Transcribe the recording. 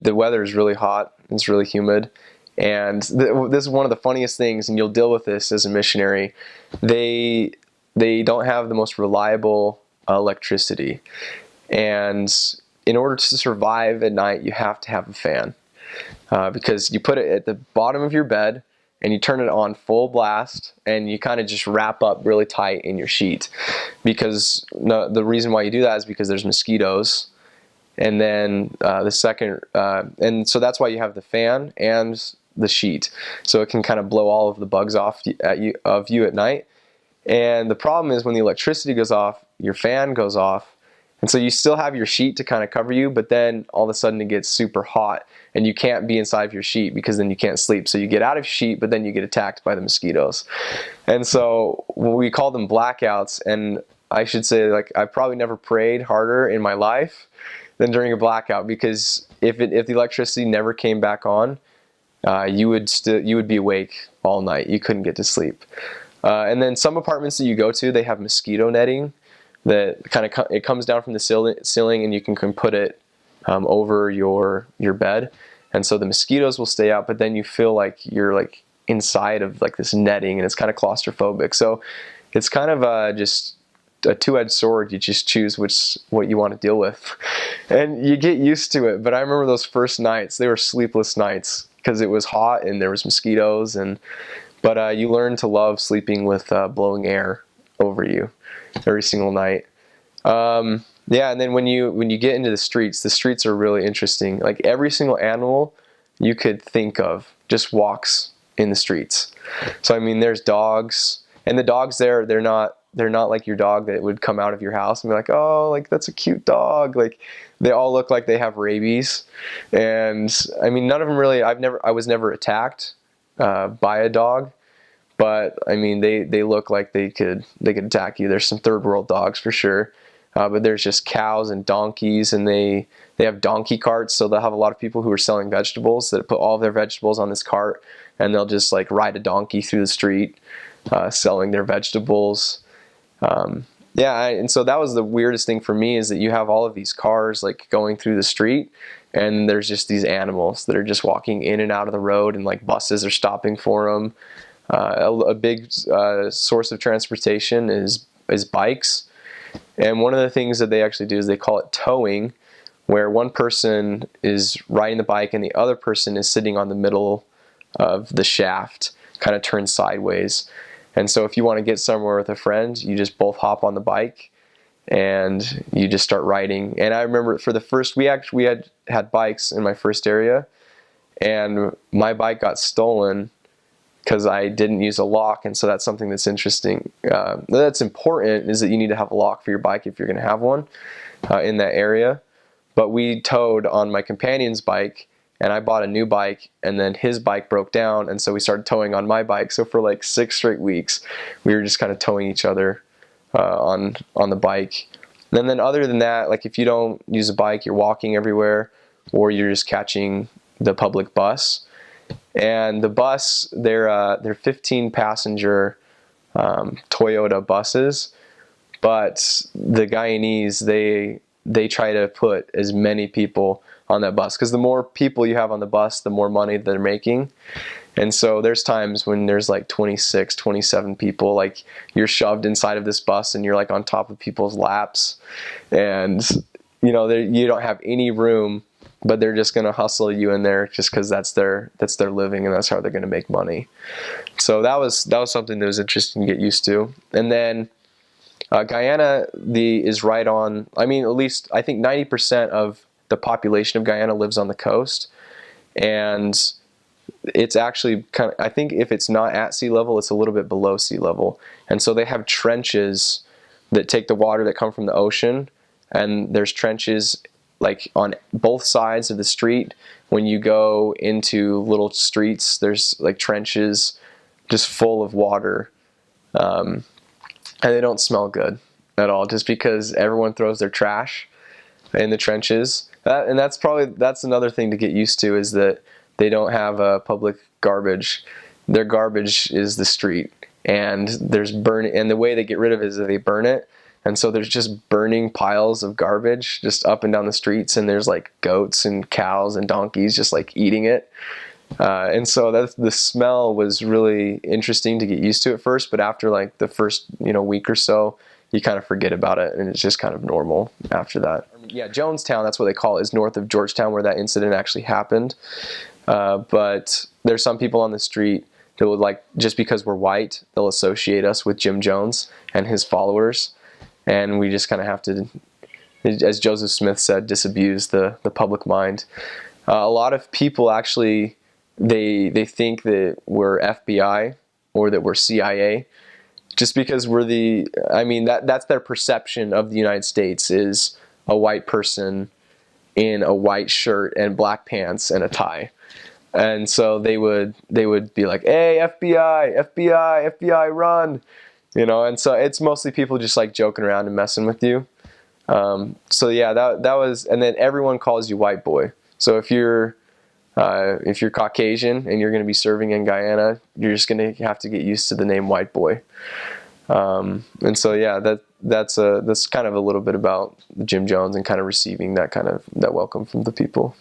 the weather is really hot. It's really humid. And this is one of the funniest things, and you'll deal with this as a missionary. They don't have the most reliable electricity. And in order to survive at night, you have to have a fan. Because you put it at the bottom of your bed, and you turn it on full blast, and you kind of just wrap up really tight in your sheet. Because the reason why you do that is because there's mosquitoes. And then and so that's why you have the fan and the sheet, so it can kind of blow all of the bugs off of you at night. And the problem is when the electricity goes off, your fan goes off, and so you still have your sheet to kind of cover you, but then all of a sudden it gets super hot, and you can't be inside of your sheet because then you can't sleep. So you get out of your sheet, but then you get attacked by the mosquitoes. And so we call them blackouts. And I should say, like, I've probably never prayed harder in my life than during a blackout, because if the electricity never came back on, you would be awake all night. You couldn't get to sleep. And then some apartments that you go to, they have mosquito netting that it comes down from the ceiling, and you can put it over your bed, and so the mosquitoes will stay out. But then you feel like you're like inside of like this netting, and it's kind of claustrophobic. So it's kind of just a two-edged sword. You just choose what you want to deal with, and you get used to it. But I remember those first nights; they were sleepless nights because it was hot and there was mosquitoes. But you learn to love sleeping with blowing air over you every single night. Yeah, and then when you get into the streets are really interesting. Like every single animal you could think of just walks in the streets. So I mean, there's dogs, and the dogs there, they're not like your dog that would come out of your house and be like, oh, like that's a cute dog. Like they all look like they have rabies. And I mean, none of them really. I was never attacked by a dog, but I mean, they look like they could attack you. There's some third world dogs for sure. But there's just cows and donkeys, and they have donkey carts. So they'll have a lot of people who are selling vegetables that put all of their vegetables on this cart, and they'll just like ride a donkey through the street selling their vegetables. Yeah, and so that was the weirdest thing for me, is that you have all of these cars like going through the street, and there's just these animals that are just walking in and out of the road, and like buses are stopping for them. A big source of transportation is bikes. And one of the things that they actually do is they call it towing, where one person is riding the bike and the other person is sitting on the middle of the shaft, kind of turned sideways. And so if you want to get somewhere with a friend, you just both hop on the bike and you just start riding. And I remember for the first, we had bikes in my first area, and my bike got stolen because I didn't use a lock. And so that's something that's interesting. That's important, is that you need to have a lock for your bike if you're going to have one in that area. But we towed on my companion's bike, and I bought a new bike, and then his bike broke down, and so we started towing on my bike. So for like 6 straight weeks, we were just kind of towing each other on the bike. And then other than that, like if you don't use a bike, you're walking everywhere, or you're just catching the public bus. And the bus, they're 15 passenger Toyota buses, but the Guyanese, they try to put as many people on that bus, because the more people you have on the bus, the more money they're making. And so there's times when there's like 26, 27 people, like you're shoved inside of this bus and you're like on top of people's laps, and you know, you don't have any room, but they're just going to hustle you in there just because that's their living, and that's how they're going to make money. So that was something that was interesting to get used to. And then Guyana is right on, I mean, at least I think 90% of the population of Guyana lives on the coast, and it's actually kind of, I think if it's not at sea level, it's a little bit below sea level. And so they have trenches that take the water that come from the ocean, and there's trenches like on both sides of the street. When you go into little streets, there's like trenches just full of water, and they don't smell good at all, just because everyone throws their trash in the trenches. And that's another thing to get used to, is that they don't have a public garbage. Their garbage is the street, and and the way they get rid of it is that they burn it, And so there's just burning piles of garbage just up and down the streets, and there's like goats and cows and donkeys just like eating it. And so the smell was really interesting to get used to at first, but after like the first, week or so, you kind of forget about it, and it's just kind of normal after that. Yeah, Jonestown, that's what they call it, is north of Georgetown, where that incident actually happened. But there's some people on the street that would, like, just because we're white, they'll associate us with Jim Jones and his followers, and we just kind of have to, as Joseph Smith said, disabuse the public mind. A lot of people actually, they think that we're FBI or that we're CIA, just because we're that's their perception of the United States, is a white person in a white shirt and black pants and a tie. And so they would be like, hey, FBI, FBI, FBI, run, and so it's mostly people just like joking around and messing with you. So yeah, that was, and then everyone calls you white boy. So if you're Caucasian and you're going to be serving in Guyana, you're just going to have to get used to the name white boy. And so yeah, that's kind of a little bit about Jim Jones and kind of receiving that welcome from the people.